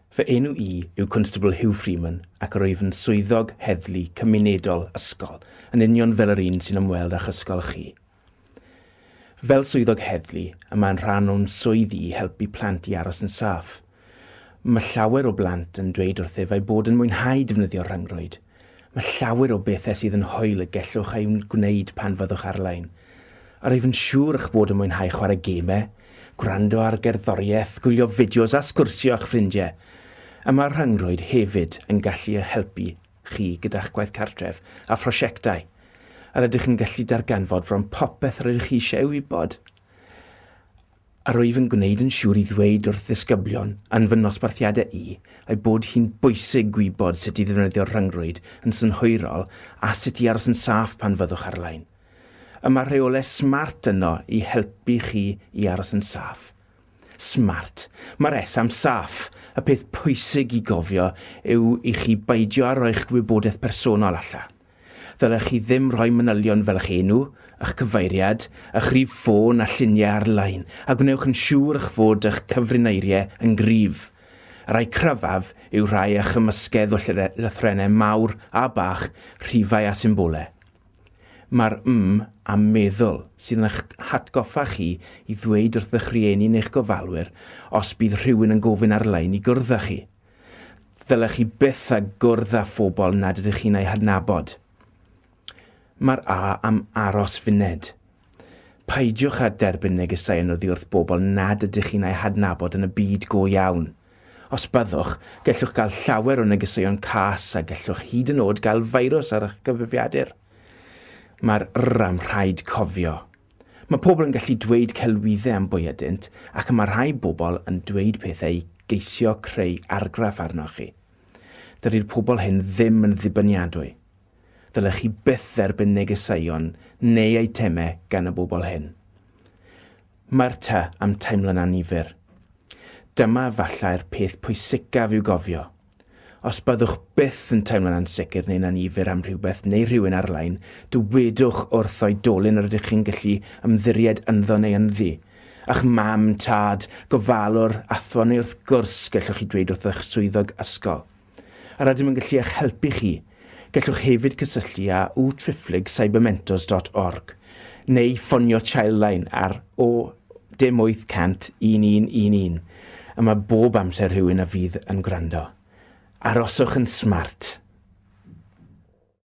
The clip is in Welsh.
Fy enw yw Constable Huw Freeman ac yr wyf yn swyddog heddlu cymunedol ysgol yn union fel yr un sy'n ymweld â'ch ysgol chi. Fel swyddog heddlu, yma'n rhan o'n swyddi i helpu plant i aros yn saff. Mae llawer o blant yn dweud wrthaf eu bod yn mwynhau defnyddio rhyngrwyd. Mae llawer o bethau sydd yn hwyl y gellwch ei gwneud pan fyddwch ar-lein. A rwyf yn siŵr eich bod yn mwynhau chwarae gemau, gwrando ar gerddoriaeth, gwylio fideos a sgwrsio â'ch ffrindiau. A mae'r rhyngrwyd hefyd yn gallu helpu chi gyda'ch gwaith cartref a phrosiectau. A rydych chi'n gallu darganfod bron popeth rydych chi eisiau wybod. A rwyf yn gwneud yn siŵr i ddweud wrth ddisgyblion yn fy nosbarthiadau eu bod hi'n bwysig gwybod sut i ddefnyddio'r rhyngrwyd yn synhwyrol a sut i aros yn saff pan fyddwch ar-lein. A mae rheolau smart yno i helpu chi i aros yn saff. Smart. Mae'r am saff. Y peth pwysig i gofio yw i chi beidio a roi'ch gwybodaeth personol allan. Ddylech chi ddim rhoi manylion fel eich enw, eich cyfeiriad, eich rhif ffôn a lluniau ar-lein, a gwnewch yn siŵr eich fod eich cyfrineiriau yn gryf. Rai cryfaf yw rhai eich ymysgedd o lythrennau mawr a bach, rhifau a symbolau. Mae'r a meddwl sydd yn eich hatgoffa chi i ddweud wrth eich rhieni neu'ch gofalwyr os bydd rhywun yn gofyn ar-lein i gwrdd â chi. Ddylech chi byth a gwrdd â phobl nad ydych chi'n ei hadnabod. Mae'r am aros funed. Peidiwch â derbyn negeseuon oddi wrth bobl nad ydych chi'n ei hadnabod yn y byd go iawn. Os byddwch, gellwch gael llawer o negeseuon cas a gellwch hyd yn oed gael feirws ar eich gyfrifiadur. Mae'r am rhaid cofio. Mae pobl yn gallu dweud celwyddau am bwy ydynt ac mae rhai bobl yn dweud pethau i geisio creu argraff arnoch chi. Dydy'r pobl hyn ddim yn ddibyniadwy. Dylech chi byth dderbyn negeseuon neu eitemau gan y bobl hyn. Mae'r am teimlo'n annifyr. Dyma fallai'r peth pwysicaf i'w gofio. Os byddwch byth yn teimlo'n ansicr neu'n annifyr am rhywbeth neu rhywun ar-lein, dywedwch wrth oedolyn yr ydych chi'n gallu ymddiried ynddo neu ynddi. A'ch mam, tad, gofalwr, athro neu wrth gwrs gallwch chi dweud wrth eich swyddog ysgol. A rydym yn gallu eich helpu chi. Gallwch hefyd cysylltu â www.cybermentors.org neu ffonio Childline ar 0800 1111. A mae bob amser rhywun a fydd yn gwrando. Aroswch yn smart.